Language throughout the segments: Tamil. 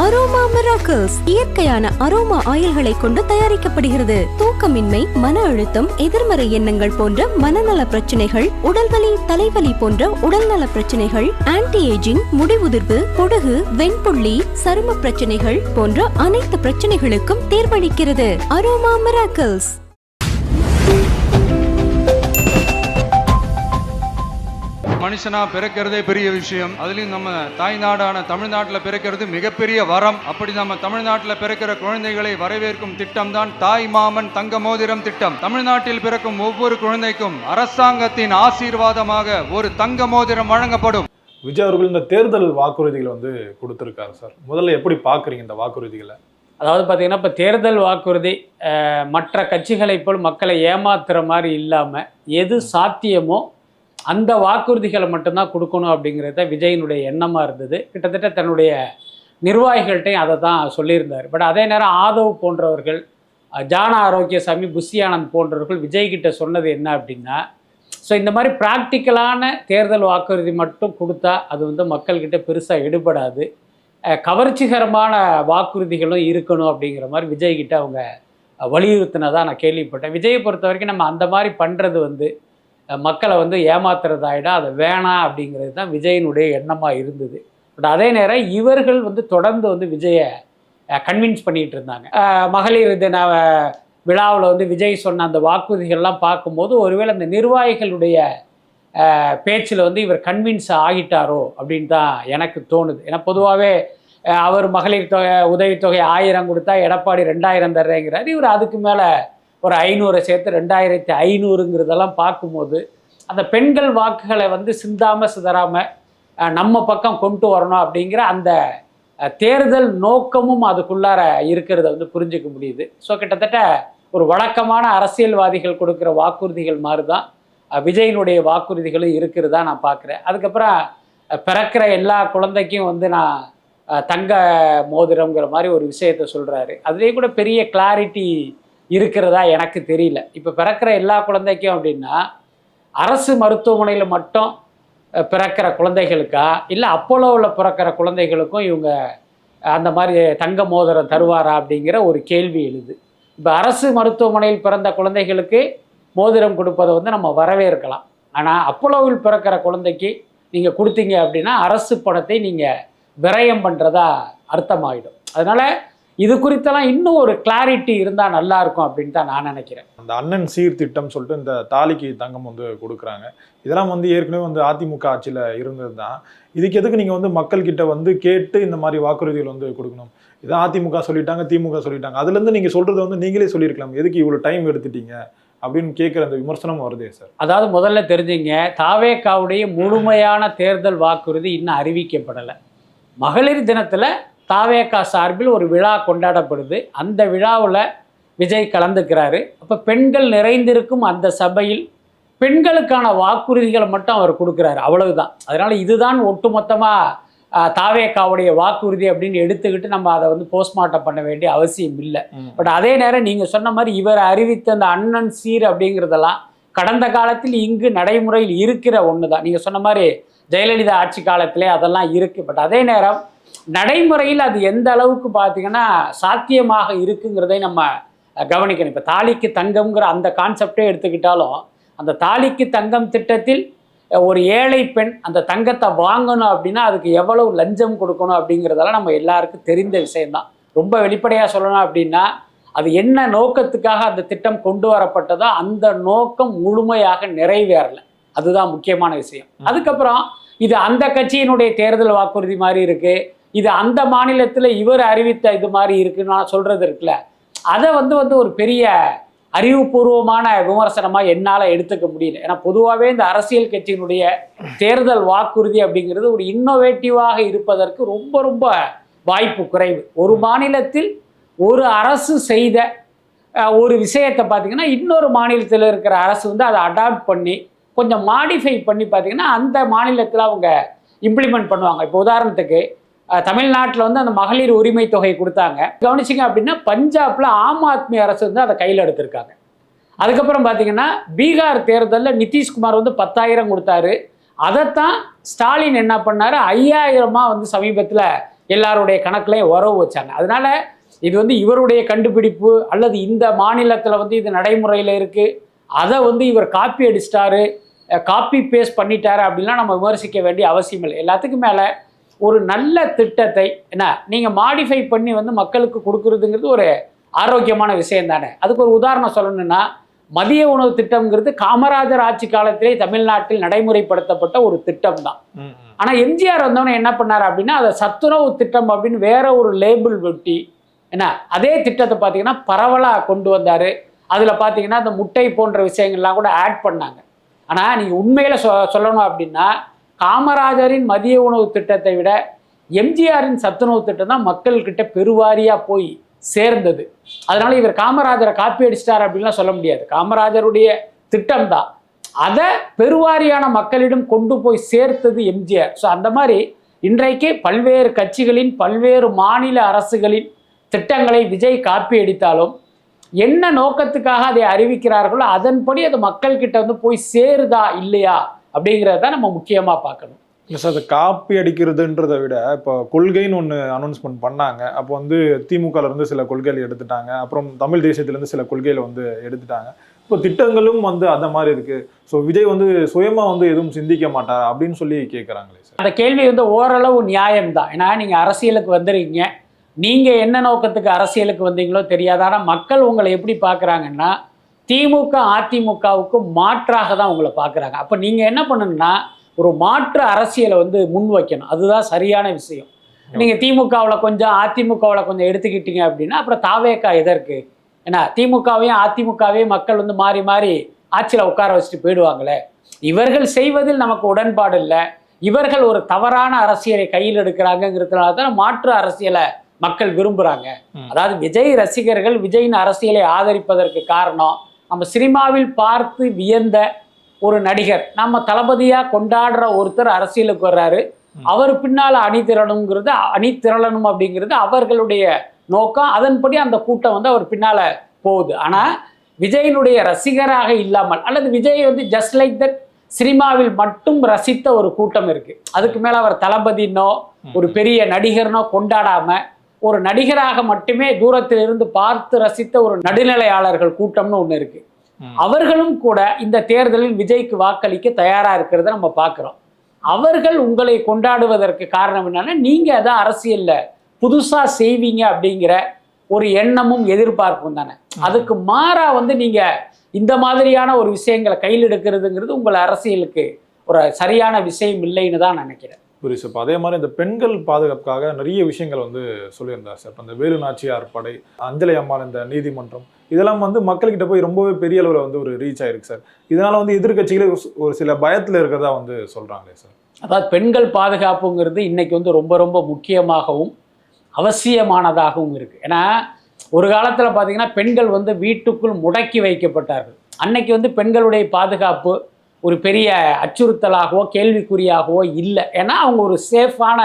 அரோமா மிராக்கிள்ஸ் இயற்கையான அரோமா ஆயில்களை கொண்டு தயாரிக்கப்படுகிறது. தூக்கமின்மை, மன அழுத்தம், எதிர்மறை எண்ணங்கள் போன்ற மனநல பிரச்சனைகள், உடல்வலி, தலைவலி போன்ற உடல்நல பிரச்சனைகள், ஆன்டி ஏஜிங், முடிவுதிர்வு, பொடுகு, வெண்புள்ளி, சரும பிரச்சனைகள் போன்ற அனைத்து பிரச்சனைகளுக்கும் தீர்வளிக்கிறது. Aroma miracles. மனுஷனா பிறக்கிறதே பெரிய விஷயம். அதுலயும் நம்ம தாய் நாடான தமிழ்நாட்டில் பிறக்கிறது மிகப்பெரிய வரம். அப்படி நம்ம தமிழ்நாட்டில் பிறக்கிற குழந்தைகளை வரவேற்கும் திட்டம் தான் தாய் மாமன் தங்க மோதிரம் திட்டம். தமிழ்நாட்டில் பிறக்கும் ஒவ்வொரு குழந்தைக்கும் அரசாங்கத்தின் ஆசீர்வாதமாக ஒரு தங்க மோதிரம் வழங்கப்படும். விஜய் அவர்கள் இந்த தேர்தல் வாக்குறுதிகளை கொடுத்திருக்காரு சார். முதல்ல எப்படி பாக்குறீங்க இந்த வாக்குறுதிகளை? அதாவது பார்த்தீங்கன்னா, இப்போ தேர்தல் வாக்குறுதி மற்ற கட்சிகளை போல் மக்களை ஏமாத்துற மாதிரி இல்லாமல் எது சாத்தியமோ அந்த வாக்குறுதிகளை மட்டும்தான் கொடுக்கணும் அப்படிங்கிறத விஜயினுடைய எண்ணமாக இருந்தது. கிட்டத்தட்ட தன்னுடைய நிர்வாகிகள்கிட்டையும் அதை தான் சொல்லியிருந்தார். பட் அதே நேரம் ஆதவ் போன்றவர்கள், ஜான ஆரோக்கியசாமி, புஷி ஆனந்த் போன்றவர்கள் விஜய்கிட்ட சொன்னது என்ன அப்படின்னா, ஸோ இந்த மாதிரி ப்ராக்டிக்கலான தேர்தல் வாக்குறுதி மட்டும் கொடுத்தா அது மக்கள்கிட்ட பெருசாக எடுபடாது, கவர்ச்சிகரமான வாக்குறுதிகளும் இருக்கணும் அப்படிங்கிற மாதிரி விஜய்கிட்ட அவங்க வலியுறுத்தினதாக நான் கேள்விப்பட்டேன். விஜயை பொறுத்த வரைக்கும் நம்ம அந்த மாதிரி பண்ணுறது மக்களை ஏமாத்துறதாயிடும், அதை வேணாம் அப்படிங்கிறது தான் விஜயினுடைய எண்ணமாக இருந்தது. பட் அதே நேரம் இவர்கள் தொடர்ந்து விஜயை கன்வின்ஸ் பண்ணிகிட்டு இருந்தாங்க. மகளிர் தின விழாவில் விஜய் சொன்ன அந்த வாக்குறுதிகள்லாம் பார்க்கும்போது ஒருவேளை அந்த நிர்வாகிகளுடைய பேச்சில் இவர் கன்வின்ஸ் ஆகிட்டாரோ அப்படின்னு தான் எனக்கு தோணுது. ஏன்னா பொதுவாகவே அவர் மகளிர் உதவித்தொகை 1000 கொடுத்தா எடப்பாடி 2000 தர்றேங்கிறார். இவர் அதுக்கு மேலே ஒரு 500 சேர்த்து 2500ங்கிறதெல்லாம் பார்க்கும்போது அந்த பெண்கள் வாக்குகளை சிந்தாமல் சிதறாமல் நம்ம பக்கம் கொண்டு வரணும் அப்படிங்கிற அந்த தேர்தல் நோக்கமும் அதுக்குள்ளார இருக்கிறத புரிஞ்சிக்க முடியுது. ஸோ கிட்டத்தட்ட ஒரு வழக்கமான அரசியல்வாதிகள் கொடுக்குற வாக்குறுதிகள் மாதிரி தான் விஜயினுடைய வாக்குறுதிகளும் இருக்கிறதா நான் பார்க்குறேன். அதுக்கப்புறம் பிறக்கிற எல்லா குழந்தைக்கும் நான் தங்க மோதிரங்கிற மாதிரி ஒரு விஷயத்த சொல்கிறாரு. அதுலேயே கூட பெரிய கிளாரிட்டி இருக்கிறதா எனக்கு தெரியல. இப்போ பிறக்கிற எல்லா குழந்தைக்கும் அப்படின்னா அரசு மருத்துவமனையில் மட்டும் பிறக்கிற குழந்தைகளுக்கா இல்லை அப்போலோவில் பிறக்கிற குழந்தைகளுக்கும் இவங்க அந்த மாதிரி தங்க மோதிரம் தருவாரா அப்படிங்கிற ஒரு கேள்வி எழுது. இப்போ அரசு மருத்துவமனையில் பிறந்த குழந்தைகளுக்கு மோதிரம் கொடுப்பதை நம்ம வரவேற்கலாம். ஆனால் அப்போலோவில் பிறக்கிற குழந்தைக்கு நீங்கள் கொடுத்தீங்க அப்படின்னா அரசு பணத்தை நீங்கள் விரயம் பண்ணுறதா அர்த்தமாகிடும். அதனால் இது குறித்தெல்லாம் இன்னும் ஒரு கிளாரிட்டி இருந்தால் நல்லா இருக்கும் அப்படின்னு தான் நான் நினைக்கிறேன். அந்த அண்ணன் சீர்திட்டம் சொல்லிட்டு இந்த தாலிக்கு தங்கம் கொடுக்குறாங்க. இதெல்லாம் ஏற்கனவே அதிமுக ஆட்சியில் இருந்தது தான். இதுக்கு எதுக்கு நீங்கள் மக்கள்கிட்ட கேட்டு இந்த மாதிரி வாக்குறுதிகள் கொடுக்கணும்? இதான் அதிமுக சொல்லிட்டாங்க, திமுக சொல்லிட்டாங்க, அதுலேருந்து நீங்கள் சொல்கிறது நீங்களே சொல்லியிருக்கலாம், எதுக்கு இவ்வளோ டைம் எடுத்துட்டீங்க அப்படின்னு கேட்குற அந்த விமர்சனம் வருதே சார். அதாவது முதல்ல தெரிஞ்சுங்க, தாவேகாவுடைய முழுமையான தேர்தல் வாக்குறுதி இன்னும் அறிவிக்கப்படலை. மகளிர் தினத்தில் தாவேகா சார்பில் ஒரு விழா கொண்டாடப்படுது. அந்த விழாவில் விஜய் கலந்துக்கிறாரு. அப்போ பெண்கள் நிறைந்திருக்கும் அந்த சபையில் பெண்களுக்கான வாக்குறுதிகளை மட்டும் அவர் கொடுக்குறாரு, அவ்வளவுதான். அதனால் இதுதான் ஒட்டுமொத்தமாக தாவேகாவுடைய வாக்குறுதி அப்படின்னு எடுத்துக்கிட்டு நம்ம அதை போஸ்ட்மார்ட்டம் பண்ண வேண்டிய அவசியம் இல்லை. பட் அதே நேரம் நீங்கள் சொன்ன மாதிரி இவர் அறிவித்த அந்த அண்ணன் சீர் அப்படிங்கிறதெல்லாம் கடந்த காலத்தில் இங்கு நடைமுறையில் இருக்கிற ஒன்று தான். நீங்கள் சொன்ன மாதிரி ஜெயலலிதா ஆட்சி காலத்திலே அதெல்லாம் இருக்குது. பட் அதே நேரம் நடைமுறையில் அது எந்த அளவுக்கு பார்த்தீங்கன்னா சாத்தியமாக இருக்குங்கிறதை நம்ம கவனிக்கணும். இப்போ தாலிக்கு தங்கம்ங்கிற அந்த கான்செப்டே எடுத்துக்கிட்டாலும் அந்த தாலிக்கு தங்கம் திட்டத்தில் ஒரு ஏழை பெண் அந்த தங்கத்தை வாங்கணும் அப்படின்னா அதுக்கு எவ்வளவு லஞ்சம் கொடுக்கணும் அப்படிங்கிறதெல்லாம் நம்ம எல்லாருக்கும் தெரிந்த விஷயம்தான். ரொம்ப வெளிப்படையாக சொல்லணும் அப்படின்னா அது என்ன நோக்கத்துக்காக அந்த திட்டம் கொண்டு வரப்பட்டதோ அந்த நோக்கம் முழுமையாக நிறைவேறலை. அதுதான் முக்கியமான விஷயம். அதுக்கப்புறம் இது அந்த கட்சியினுடைய தேர்தல் வாக்குறுதி மாதிரி இருக்குது, இது அந்த மாநிலத்தில் இவர் அறிவித்த இது மாதிரி இருக்குன்னு நான் சொல்கிறது இருக்குல்ல, அதை ஒரு பெரிய அறிவுபூர்வமான விமர்சனமாக என்னால் எடுத்துக்க முடியல. ஏன்னா பொதுவாகவே இந்த அரசியல் கட்சியினுடைய தேர்தல் வாக்குறுதி அப்படிங்கிறது ஒரு இன்னோவேட்டிவாக இருப்பதற்கு ரொம்ப ரொம்ப வாய்ப்பு குறைவு. ஒரு மாநிலத்தில் ஒரு அரசு செய்த ஒரு விஷயத்தை பார்த்திங்கன்னா இன்னொரு மாநிலத்தில் இருக்கிற அரசு அதை அடாப்ட் பண்ணி கொஞ்சம் மாடிஃபை பண்ணி பார்த்திங்கன்னா அந்த மாநிலத்தில் அவங்க இம்ப்ளிமெண்ட் பண்ணுவாங்க. இப்போ உதாரணத்துக்கு தமிழ்நாட்டில் அந்த மகளிர் உரிமை தொகை கொடுத்தாங்க. கவனிச்சிங்க அப்படின்னா பஞ்சாபில் ஆம் ஆத்மி அரசு அதை கையில் எடுத்திருக்காங்க. அதுக்கப்புறம் பார்த்தீங்கன்னா பீகார் தேர்தலில் நிதிஷ்குமார் 10,000 கொடுத்தாரு. அதைத்தான் ஸ்டாலின் என்ன பண்ணார், 5000 சமீபத்தில் எல்லாருடைய கணக்குலையும் உறவு வச்சாங்க. அதனால இது வந்து இவருடைய கண்டுபிடிப்பு அல்லது இந்த மாநிலத்தில் வந்து இது நடைமுறையில் இருக்குது, அதை வந்து இவர் காப்பி அடிச்சிட்டாரு, காப்பி பேஸ்ட் பண்ணிட்டாரு அப்படின்லாம் நம்ம விமர்சிக்க வேண்டிய அவசியம் இல்லை. எல்லாத்துக்கும் மேலே ஒரு நல்ல திட்டத்தை என்ன நீங்கள் மாடிஃபை பண்ணி வந்து மக்களுக்கு கொடுக்குறதுங்கிறது ஒரு ஆரோக்கியமான விஷயம் தானே. அதுக்கு ஒரு உதாரணம் சொல்லணும்னா, மதிய உணவு திட்டம்ங்கிறது காமராஜர் ஆட்சி காலத்திலே தமிழ்நாட்டில் நடைமுறைப்படுத்தப்பட்ட ஒரு திட்டம் தான். ஆனால் எம்ஜிஆர் வந்தவொடனே என்ன பண்ணார் அப்படின்னா, அதை சத்துணவு திட்டம் அப்படின்னு வேற ஒரு லேபிள் வெட்டி என்ன அதே திட்டத்தை பார்த்தீங்கன்னா பரவலாக கொண்டு வந்தார். அதில் பார்த்தீங்கன்னா அந்த முட்டை போன்ற விஷயங்கள்லாம் கூட ஆட் பண்ணாங்க. ஆனால் நீங்கள் உண்மையில் சொல்லணும் அப்படின்னா, காமராஜரின் மதிய உணவு திட்டத்தை விட எம்ஜிஆரின் சத்துணவு திட்டம் தான் மக்கள்கிட்ட பெருவாரியாக போய் சேர்ந்தது. அதனால இவர் காமராஜரை காப்பி அடிச்சிட்டார் அப்படின்லாம் சொல்ல முடியாது. காமராஜருடைய திட்டம் தான் அதை பெருவாரியான மக்களிடம் கொண்டு போய் சேர்த்தது எம்ஜிஆர். ஸோ அந்த மாதிரி இன்றைக்கு பல்வேறு கட்சிகளின் பல்வேறு மாநில அரசுகளின் திட்டங்களை விஜய் காப்பி அடித்தாலும் என்ன நோக்கத்துக்காக அதை அறிவிக்கிறார்களோ அதன்படி அது மக்கள்கிட்ட வந்து போய் சேருதா இல்லையா அப்படிங்கிறத நம்ம முக்கியமாக பார்க்கணும். இல்லை சார், அதை காப்பி அடிக்கிறதுன்றதை விட இப்போ கொள்கைன்னு ஒன்று அனௌன்ஸ்மெண்ட் பண்ணாங்க. அப்போ வந்து திமுகலேருந்து சில கொள்கைகள் எடுத்துட்டாங்க, அப்புறம் தமிழ் தேசியத்துலேருந்து சில கொள்கைகளை வந்து எடுத்துட்டாங்க. இப்போ திட்டங்களும் வந்து அந்த மாதிரி இருக்குது. ஸோ விஜய் வந்து சுயமாக வந்து எதுவும் சிந்திக்க மாட்டார் அப்படின்னு சொல்லி கேட்குறாங்களே சார். அந்த கேள்வி வந்து ஓரளவு நியாயம்தான். ஏன்னா நீங்கள் அரசியலுக்கு வந்துருக்கீங்க, நீங்கள் என்ன நோக்கத்துக்கு அரசியலுக்கு வந்தீங்களோ தெரியாது. ஆனால் மக்கள் உங்களை எப்படி பார்க்குறாங்கன்னா, திமுக அதிமுகவுக்கு மாற்றாக தான் உங்களை பார்க்குறாங்க. அப்போ நீங்கள் என்ன பண்ணணும்னா, ஒரு மாற்று அரசியலை வந்து முன் வைக்கணும். அதுதான் சரியான விஷயம். நீங்கள் திமுகவில் கொஞ்சம் அதிமுகவில் கொஞ்சம் எடுத்துக்கிட்டீங்க அப்படின்னா அப்புறம் தாவேக்கா எதற்கு? ஏன்னா திமுகவையும் அதிமுகவையும் மக்கள் வந்து மாறி மாறி ஆட்சியில் உட்கார வச்சுட்டு போயிடுவாங்களே. இவர்கள் செய்வதில் நமக்கு உடன்பாடு இல்லை, இவர்கள் ஒரு தவறான அரசியலை கையில் எடுக்கிறாங்கிறதுனால தான் மாற்று அரசியலை மக்கள் விரும்புகிறாங்க. அதாவது விஜய் ரசிகர்கள் விஜயின் அரசியலை ஆதரிப்பதற்கு காரணம், நம்ம சினிமாவில் பார்த்து வியந்த ஒரு நடிகர், நம்ம தளபதியாக கொண்டாடுற ஒருத்தர் அரசியலுக்கு வர்றாரு, அவர் பின்னால் அணிதிரளணும் அப்படிங்கிறது அவர்களுடைய நோக்கம். அதன்படி அந்த கூட்டம் வந்து அவர் பின்னால் போகுது. ஆனால் விஜயினுடைய ரசிகராக இல்லாமல் அல்லது விஜய் வந்து ஜஸ்ட் லைக் தட் சினிமாவில் மட்டும் ரசித்த ஒரு கூட்டம் இருக்குது. அதுக்கு மேலே அவர் தளபதினோ ஒரு பெரிய நடிகர்னோ கொண்டாடாமல் ஒரு நடிகராக மட்டுமே தூரத்தில் இருந்து பார்த்து ரசித்த ஒரு நடுநிலையாளர்கள் கூட்டம்னு ஒன்று இருக்குது. அவர்களும் கூட இந்த தேர்தலில் விஜய்க்கு வாக்களிக்க தயாராக இருக்கிறத நம்ம பார்க்குறோம். அவர்கள் உங்களை கொண்டாடுவதற்கு காரணம் என்னன்னா, நீங்கள் அதை அரசியலில் புதுசாக செய்வீங்க அப்படிங்கிற ஒரு எண்ணமும் எதிர்பார்ப்பும் தானே. அதுக்கு மாறா வந்து நீங்கள் இந்த மாதிரியான ஒரு விஷயங்களை கையில் எடுக்கிறதுங்கிறது உங்கள் அரசியலுக்கு ஒரு சரியான விஷயம் இல்லைன்னு தான் நினைக்கிறேன். புரியுது சார். இப்போ அதே மாதிரி இந்த பெண்கள் பாதுகாப்புக்காக நிறைய விஷயங்கள் வந்து சொல்லியிருந்தார் சார். இப்போ இந்த வேலு நாச்சியார் படை, அஞ்சலி அம்மாள் இந்த நீதிமன்றம், இதெல்லாம் வந்து மக்கள்கிட்ட போய் ரொம்பவே பெரிய அளவில் வந்து ஒரு ரீச் ஆயிருக்கு சார். இதனால வந்து எதிர்கட்சிகளே ஒரு சில பயத்தில் இருக்கிறதா வந்து சொல்கிறாங்களே சார். அதாவது பெண்கள் பாதுகாப்புங்கிறது இன்னைக்கு வந்து ரொம்ப ரொம்ப முக்கியமாகவும் அவசியமானதாகவும் இருக்குது. ஏன்னா ஒரு காலத்தில் பார்த்தீங்கன்னா பெண்கள் வந்து வீட்டுக்குள் முடக்கி வைக்கப்பட்டார்கள். அன்னைக்கு வந்து பெண்களுடைய பாதுகாப்பு ஒரு பெரிய அச்சுறுத்தலாகவோ கேள்விக்குறியாகவோ இல்லை. ஏன்னா அவங்க ஒரு சேஃபான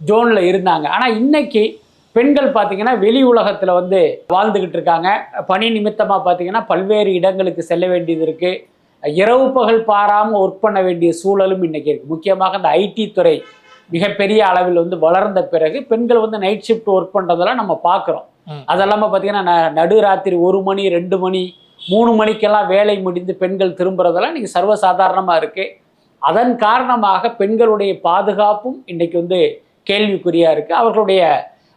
ஜோனில் இருந்தாங்க. ஆனால் இன்னைக்கு பெண்கள் பார்த்திங்கன்னா வெளி உலகத்தில் வந்து வாழ்ந்துக்கிட்டு இருக்காங்க. பணி நிமித்தமாக பார்த்திங்கன்னா பல்வேறு இடங்களுக்கு செல்ல வேண்டியது இருக்குது. இரவு பகல் பாராமல் ஒர்க் பண்ண வேண்டிய சூழலும் இன்றைக்கி இருக்குது. முக்கியமாக இந்த ஐடி துறை மிகப்பெரிய அளவில் வந்து வளர்ந்த பிறகு பெண்கள் வந்து நைட் ஷிஃப்ட் ஒர்க் பண்ணுறதெல்லாம் நம்ம பார்க்குறோம். அதெல்லாமல் பார்த்திங்கன்னா நடுராத்திரி 1 மணி 2 மணி 3 மணிக்கெல்லாம் வேலை முடிந்து பெண்கள் திரும்புறதெல்லாம் இன்றைக்கி சர்வசாதாரணமாக இருக்குது. அதன் காரணமாக பெண்களுடைய பாதுகாப்பும் இன்றைக்கி வந்து கேள்விக்குறியாக இருக்குது. அவர்களுடைய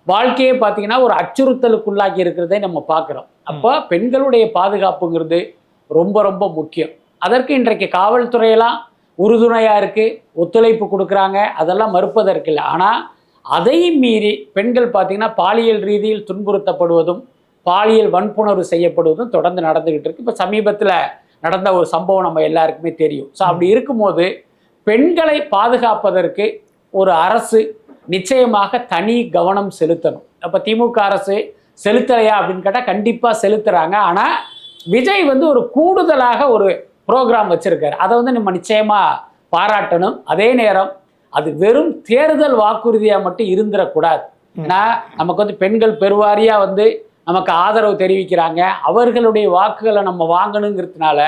வாழ்க்கையை பார்த்திங்கன்னா ஒரு அச்சுறுத்தலுக்குள்ளாக்கி இருக்கிறதை நம்ம பார்க்குறோம். அப்போ பெண்களுடைய பாதுகாப்புங்கிறது ரொம்ப ரொம்ப முக்கியம். அதற்கு இன்றைக்கு காவல்துறையெல்லாம் உறுதுணையாக இருக்குது, ஒத்துழைப்பு கொடுக்குறாங்க, அதெல்லாம் மறுப்பதற்கு இல்லை. ஆனால் அதையும் மீறி பெண்கள் பார்த்திங்கன்னா பாலியல் ரீதியில் துன்புறுத்தப்படுவதும் பாலியல் வன்புணர்வு செய்யப்படுவதும் தொடர்ந்து நடந்துக்கிட்டு இருக்குது. இப்போ சமீபத்தில் நடந்த ஒரு சம்பவம் நம்ம எல்லாருக்குமே தெரியும். ஸோ அப்படி இருக்கும்போது பெண்களை பாதுகாப்பதற்கு ஒரு அரசு நிச்சயமாக தனி கவனம் செலுத்தணும். அப்போ திமுக அரசு செலுத்தலையா அப்படின்னு கேட்டால் கண்டிப்பாக செலுத்துகிறாங்க. ஆனால் விஜய் வந்து ஒரு கூடுதலாக ஒரு ப்ரோக்ராம் வச்சுருக்காரு. அதை வந்து நம்ம நிச்சயமாக பாராட்டணும். அதே நேரம் அது வெறும் தேர்தல் வாக்குறுதியாக மட்டும் இருந்துடக்கூடாது. ஏன்னா நமக்கு வந்து பெண்கள் பெருவாரியாக வந்து நமக்கு ஆதரவு தெரிவிக்கிறாங்க, அவர்களுடைய வாக்குகளை நம்ம வாங்கணுங்கிறதுனால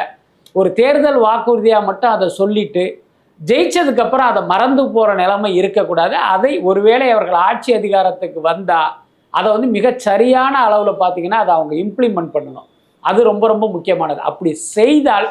ஒரு தேர்தல் வாக்குறுதியாக மட்டும் அதை சொல்லிட்டு ஜெயிச்சதுக்கு அப்புறம் அதை மறந்து போற நிலைமை இருக்கக்கூடாது. அதை ஒருவேளை அவர்கள் ஆட்சி அதிகாரத்துக்கு வந்தா அதை வந்து மிகச் சரியான அளவுல பார்த்தீங்கன்னா அதை அவங்க இம்ப்ளிமெண்ட் பண்ணணும். அது ரொம்ப ரொம்ப முக்கியமானது. அப்படி செய்தால்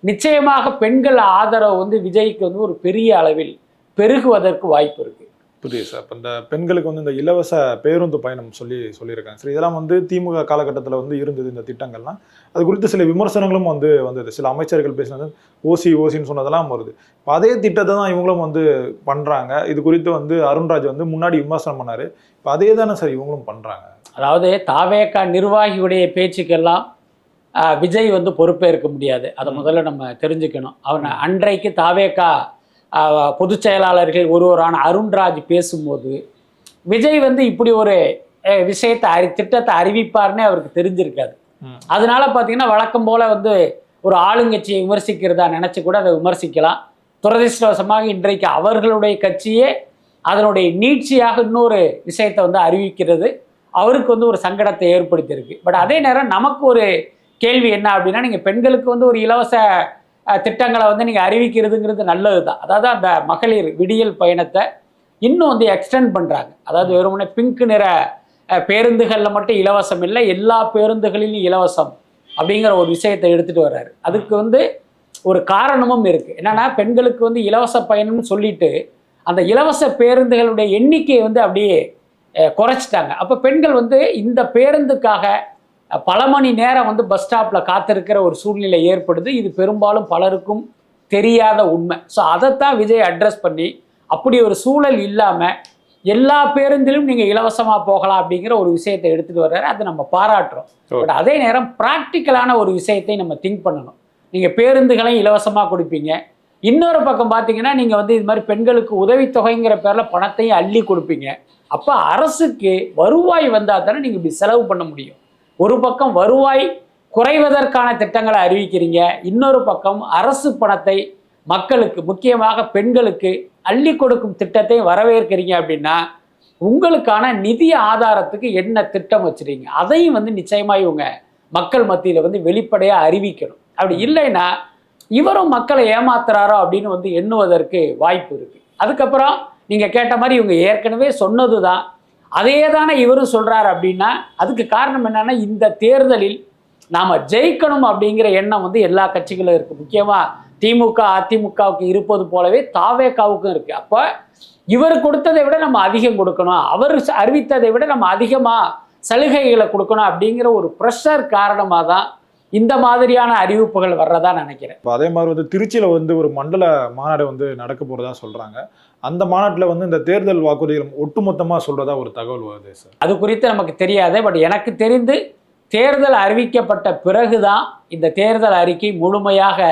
நிச்சயமாக பெண்கள் ஆதரவு வந்து விஜய்க்கு வந்து ஒரு பெரிய அளவில் பெருகுவதற்கு வாய்ப்பு இருக்கு. புரியுது சார். இப்போ இந்த பெண்களுக்கு வந்து இந்த இலவச பேருந்து பயணம் சொல்லியிருக்காங்க சார். இதெல்லாம் வந்து திமுக காலகட்டத்தில் வந்து இருந்தது இந்த திட்டங்கள்லாம். அது குறித்து சில விமர்சனங்களும் வந்தது. சில அமைச்சர்கள் பேசினது ஓசின்னு சொன்னதெல்லாம் வருது. இப்போ அதே திட்டத்தை தான் இவங்களும் வந்து பண்ணுறாங்க. இது குறித்து வந்து அருண்ராஜ் வந்து முன்னாடி விமர்சனம் பண்ணார். இப்போ அதே தானே சார் இவங்களும் பண்ணுறாங்க. அதாவது தாவேகா நிர்வாகியுடைய பேச்சுக்கெல்லாம் விஜய் வந்து பொறுப்பேற்க முடியாது. அதை முதல்ல நம்ம தெரிஞ்சுக்கணும். அவன் அன்றைக்கு தாவேகா பொதுச் செயலாளர்கள் ஒருவரான அருண்ராஜ் பேசும்போது விஜய் வந்து இப்படி ஒரு திட்டத்தை அறிவிப்பார்னே அவருக்கு தெரிஞ்சிருக்காது. அதனால பார்த்தீங்கன்னா வழக்கம் போல வந்து ஒரு ஆளுங்கட்சியை விமர்சிக்கிறதா நினைச்சு கூட அதை விமர்சிக்கலாம். துரதிர்ஷ்டவசமாக இன்றைக்கு அவர்களுடைய கட்சியே அதனுடைய நீட்சியாக இன்னொரு விஷயத்தை வந்து அறிவிக்கிறது அவருக்கு வந்து ஒரு சங்கடத்தை ஏற்படுத்தியிருக்கு. பட் அதே நேரம் நமக்கு ஒரு கேள்வி என்ன அப்படின்னா, நீங்கள் பெண்களுக்கு வந்து ஒரு இலவச திட்டங்களை வந்து நீங்கள் அறிவிக்கிறதுங்கிறது நல்லது தான். அதாவது அந்த மகளிர் விடியல் பயணத்தை இன்னும் வந்து எக்ஸ்டெண்ட் பண்ணுறாங்க. அதாவது வெறுமனே பிங்க் நிற பேருந்துகளில் மட்டும் இலவசம் இல்லை, எல்லா பேருந்துகளிலும் இலவசம் அப்படிங்கிற ஒரு விஷயத்தை எடுத்துகிட்டு வர்றாரு. அதுக்கு வந்து ஒரு காரணமும் இருக்குது. என்னென்னா, பெண்களுக்கு வந்து இலவச பயணம்னு சொல்லிட்டு அந்த இலவச பேருந்துகளுடைய எண்ணிக்கையை வந்து அப்படியே குறைச்சிட்டாங்க. அப்போ பெண்கள் வந்து இந்த பேருந்துக்காக பல மணி நேரம் வந்து பஸ் ஸ்டாப்பில் காத்திருக்கிற ஒரு சூழ்நிலை ஏற்படுது. இது பெரும்பாலும் பலருக்கும் தெரியாத உண்மை. ஸோ அதைத்தான் விஜய் அட்ரஸ் பண்ணி அப்படி ஒரு சூழல் இல்லாமல் எல்லா பேருந்திலும் நீங்கள் இலவசமாக போகலாம் அப்படிங்கிற ஒரு விஷயத்தை எடுத்துகிட்டு வர்றாரு. அதை நம்ம பாராட்டுறோம். பட் அதே நேரம் ப்ராக்டிக்கலான ஒரு விஷயத்தை நம்ம திங்க் பண்ணணும். நீங்கள் பேருந்துகளையும் இலவசமாக கொடுப்பீங்க, இன்னொரு பக்கம் பார்த்தீங்கன்னா நீங்கள் வந்து இது மாதிரி பெண்களுக்கு உதவித்தொகைங்கிற பேரில் பணத்தையும் அள்ளி கொடுப்பீங்க. அப்போ அரசுக்கு வருவாய் வந்தால் தானே நீங்கள் இப்படி செலவு பண்ண முடியும். ஒரு பக்கம் வருவாய் குறைவதற்கான திட்டங்களை அறிவிக்கிறீங்க, இன்னொரு பக்கம் அரசு பணத்தை மக்களுக்கு முக்கியமாக பெண்களுக்கு அள்ளி கொடுக்கும் திட்டத்தை வரவேற்கிறீங்க. அப்படின்னா உங்களுக்கான நிதி ஆதாரத்துக்கு என்ன திட்டம் வச்சுருக்கீங்க அதையும் வந்து நிச்சயமாக இவங்க மக்கள் மத்தியில் வந்து வெளிப்படையாக அறிவிக்கணும். அப்படி இல்லைன்னா இவரும் மக்களை ஏமாத்துறாரோ அப்படின்னு வந்து எண்ணுவதற்கு வாய்ப்பு இருக்குது. அதுக்கப்புறம் நீங்கள் கேட்ட மாதிரி இவங்க ஏற்கனவே சொன்னது தான் அதே தானே இவரும் சொல்கிறார் அப்படின்னா அதுக்கு காரணம் என்னென்னா, இந்த தேர்தலில் நாம் ஜெயிக்கணும் அப்படிங்கிற எண்ணம் வந்து எல்லா கட்சிகளும் இருக்குது. முக்கியமாக திமுக அதிமுகவுக்கு இருப்பது போலவே தாவேகாவுக்கும் இருக்குது. அப்போ இவர் கொடுத்ததை விட நம்ம அதிகம் கொடுக்கணும், அவர் அறிவித்ததை விட நம்ம அதிகமாக சலுகைகளை கொடுக்கணும் அப்படிங்கிற ஒரு ப்ரெஷர் காரணமாக தான் இந்த மாதிரியான அறிவிப்புகள் வர்றதா நினைக்கிறேன். இப்போ அதே மாதிரி வந்து திருச்சியில் வந்து ஒரு மண்டல மாநாடு வந்து நடக்க போகிறதா சொல்கிறாங்க. அந்த மாநாட்டில் வந்து இந்த தேர்தல் வாக்குறுதிகள் ஒட்டுமொத்தமாக சொல்கிறதா ஒரு தகவல் வருது சார். அது குறித்து நமக்கு தெரியாது. பட் எனக்கு தெரிந்து தேர்தல் அறிவிக்கப்பட்ட பிறகுதான் இந்த தேர்தல் அறிக்கை முழுமையாக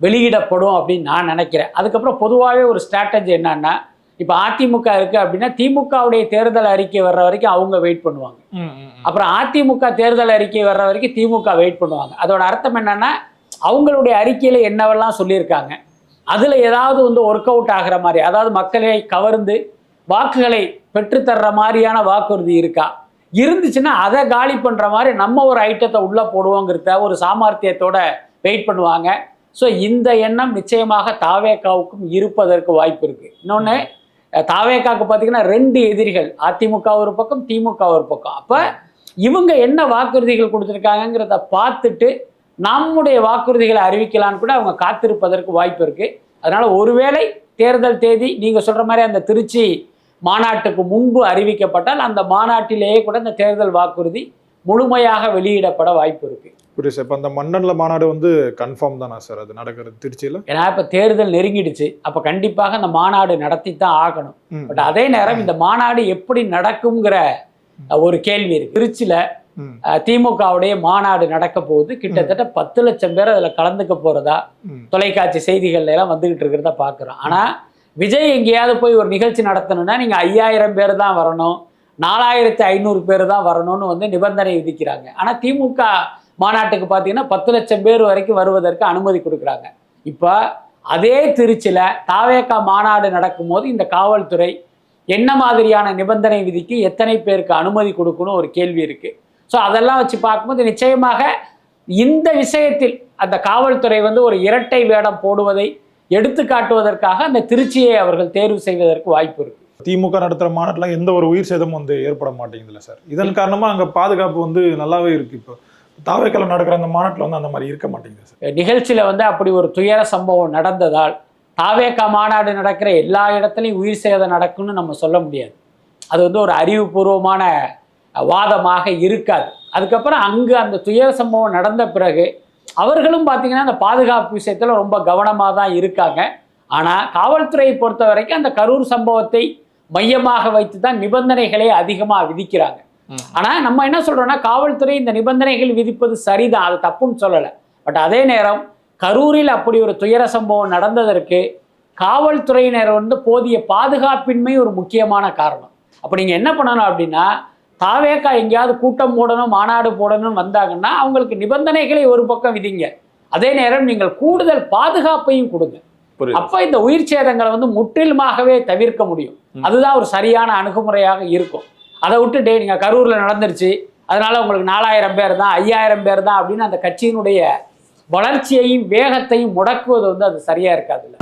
வெளியிடப்படும் அப்படின்னு நான் நினைக்கிறேன். அதுக்கப்புறம் பொதுவாகவே ஒரு ஸ்ட்ராட்டஜி என்னன்னா, இப்போ அதிமுக இருக்குது அப்படின்னா திமுகவுடைய தேர்தல் அறிக்கை வர்ற வரைக்கும் அவங்க வெயிட் பண்ணுவாங்க. அப்புறம் அதிமுக தேர்தல் அறிக்கை வர்ற வரைக்கும் திமுக வெயிட் பண்ணுவாங்க. அதோட அர்த்தம் என்னன்னா, அவங்களுடைய அறிக்கையில் என்னவெல்லாம் சொல்லியிருக்காங்க அதில் ஏதாவது வந்து ஒர்க் அவுட் ஆகிற மாதிரி, அதாவது மக்களை கவர்ந்து வாக்குகளை பெற்றுத்தர்ற மாதிரியான வாக்குறுதி இருக்கா, இருந்துச்சுன்னா அதை காலி பண்ணுற மாதிரி நம்ம ஒரு ஐட்டத்தை உள்ளே போடுவோங்கிறத ஒரு சாமர்த்தியத்தோட வெயிட் பண்ணுவாங்க. ஸோ இந்த எண்ணம் நிச்சயமாக தாவேகாவுக்கும் இருப்பதற்கு வாய்ப்பு இருக்குது. இன்னொன்று, தாவேகாவுக்கு பார்த்தீங்கன்னா 2 எதிரிகள், அதிமுக ஒரு பக்கம், திமுக ஒரு பக்கம். அப்போ இவங்க என்ன வாக்குறுதிகள் கொடுத்துருக்காங்கிறத பார்த்துட்டு நம்முடைய வாக்குறுதிகளை அறிவிக்கலான்னு கூட அவங்க காத்திருப்பதற்கு வாய்ப்பு இருக்குது. அதனால் ஒருவேளை தேர்தல் தேதி நீங்கள் சொல்கிற மாதிரி அந்த திருச்சி மாநாட்டுக்கு முன்பு அறிவிக்கப்பட்டால் அந்த மாநாட்டிலேயே கூட இந்த தேர்தல் வாக்குறுதி முழுமையாக வெளியிடப்பட வாய்ப்பு இருக்குது. புரியுது சார். இப்போ அந்த மண்டல மாநாடு வந்து கன்ஃபார்ம் தானா சார் அது நடக்கிறது திருச்சியில்? ஏன்னா இப்போ தேர்தல் நெருங்கிடுச்சு, அப்போ கண்டிப்பாக அந்த மாநாடு நடத்தி தான் ஆகணும். பட் அதே நேரம் இந்த மாநாடு எப்படி நடக்குங்கிற ஒரு கேள்வி இருக்கு. திருச்சியில் திமுகவுடைய மாநாடு நடக்க போகுது. கிட்டத்தட்ட 10 லட்சம் பேர் அதில் கலந்துக்க போறதா தொலைக்காட்சி செய்திகள்ல எல்லாம் வந்துகிட்டு இருக்கிறத பார்க்குறோம். ஆனால் விஜய் எங்கேயாவது போய் ஒரு நிகழ்ச்சி நடத்தணும்னா நீங்கள் 5000 பேர் தான் வரணும், 4500 பேர் தான் வரணும்னு வந்து நிபந்தனை விதிக்கிறாங்க. ஆனால் திமுக மாநாட்டுக்கு பார்த்தீங்கன்னா 10 லட்சம் பேர் வரைக்கும் வருவதற்கு அனுமதி கொடுக்குறாங்க. இப்போ அதே திருச்சியில் தாவேகா மாநாடு நடக்கும்போது இந்த காவல்துறை என்ன மாதிரியான நிபந்தனை விதிக்கு எத்தனை பேருக்கு அனுமதி கொடுக்கணும் ஒரு கேள்வி இருக்குது. ஸோ அதெல்லாம் வச்சு பார்க்கும்போது நிச்சயமாக இந்த விஷயத்தில் அந்த காவல்துறை வந்து ஒரு இரட்டை வேடம் போடுவதை எடுத்து காட்டுவதற்காக அந்த திருச்சியை அவர்கள் தேர்வு செய்வதற்கு வாய்ப்பு இருக்கு. திமுக நடத்துகிற மாநாட்டில் எந்த ஒரு உயிர் சேதமும் வந்து ஏற்பட மாட்டேங்குதுல்ல சார். இதன் காரணமாக அங்கே பாதுகாப்பு வந்து நல்லாவே இருக்குது. இப்போ தாவேக்கால நடக்கிற அந்த மாநாட்டில் வந்து அந்த மாதிரி இருக்க மாட்டேங்குது சார். நிகழ்ச்சியில் வந்து அப்படி ஒரு துயர சம்பவம் நடந்ததால் தாவேக்கா மாநாடு நடக்கிற எல்லா இடத்துலையும் உயிர் சேதம் நடக்கும்னு நம்ம சொல்ல முடியாது. அது வந்து ஒரு அறிவுபூர்வமான வாதமாக இருக்காது. அதுக்கப்புறம் அங்கு அந்த துயர சம்பவம் நடந்த பிறகு அவர்களும் பார்த்தீங்கன்னா அந்த பாதுகாப்பு விஷயத்தில் ரொம்ப கவனமாக தான் இருக்காங்க. ஆனால் காவல்துறையை பொறுத்த வரைக்கும் அந்த கரூர் சம்பவத்தை மையமாக வைத்து தான் நிபந்தனைகளை அதிகமாக விதிக்கிறாங்க. ஆனால் நம்ம என்ன சொல்கிறோன்னா, காவல்துறை இந்த நிபந்தனைகள் விதிப்பது சரிதான், அது தப்புன்னு சொல்லலை. பட் அதே நேரம் கரூரில் அப்படி ஒரு துயர சம்பவம் நடந்ததற்கு காவல்துறையினர் வந்து போதிய பாதுகாப்பின்மை ஒரு முக்கியமான காரணம். அப்போ நீங்கள் என்ன பண்ணணும் அப்படின்னா, தாவேக்கா எங்கேயாவது கூட்டம் போடணும், மாநாடு போடணும்னு வந்தாங்கன்னா அவங்களுக்கு நிபந்தனைகளை ஒரு பக்கம் விதிங்க, அதே நேரம் நீங்கள் கூடுதல் பாதுகாப்பையும் கொடுங்க. அப்போ இந்த உயிர் சேதங்களை வந்து முற்றிலுமாகவே தவிர்க்க முடியும். அதுதான் ஒரு சரியான அணுகுமுறையாக இருக்கும். அதை விட்டுட்டு நீங்கள் கரூரில் நடந்துருச்சு அதனால உங்களுக்கு 4000 பேர் தான் 5000 பேர் தான் அப்படின்னு அந்த கட்சியினுடைய வளர்ச்சியையும் வேகத்தையும் முடக்குவது வந்து அது சரியா இருக்காதுல்ல.